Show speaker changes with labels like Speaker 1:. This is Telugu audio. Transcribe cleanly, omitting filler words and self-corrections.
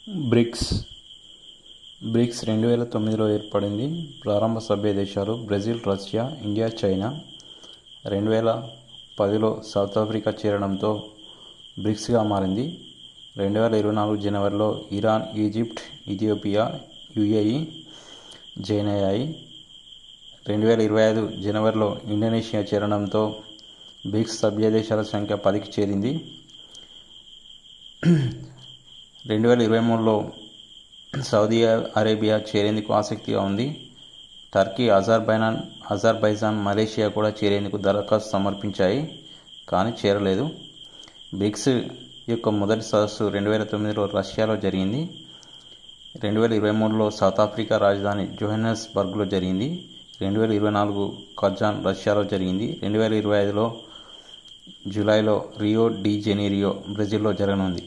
Speaker 1: బ్రిక్స్ 2009లో ఏర్పడింది. ప్రారంభ సభ్య దేశాలు బ్రెజిల్, రష్యా, ఇండియా, చైనా. 2010లో సౌత్ ఆఫ్రికా చేరడంతో బ్రిక్స్గా మారింది. 2024 జనవరిలో Iran, Egypt, Ethiopia, UAE join అయ్యాయి. 2025 జనవరిలో ఇండోనేషియా చేరడంతో బ్రిక్స్ సభ్య దేశాల సంఖ్య 10కి చేరింది. 2023లో సౌదీ అరేబియా చేరేందుకు ఆసక్తిగా ఉంది. టర్కీ, అజర్బైజాన్, మలేషియా కూడా చేరేందుకు దరఖాస్తు సమర్పించాయి, కానీ చేరలేదు. బ్రిక్స్ యొక్క మొదటి సదస్సు 2009లో రష్యాలో జరిగింది. 2023లో సౌత్ ఆఫ్రికా రాజధాని జోహెన్నెస్బర్గ్లో జరిగింది. 2024 కజాన్, రష్యాలో జరిగింది. 2025 జూలైలో రియో డి జనీరియో, బ్రెజిల్లో జరగనుంది.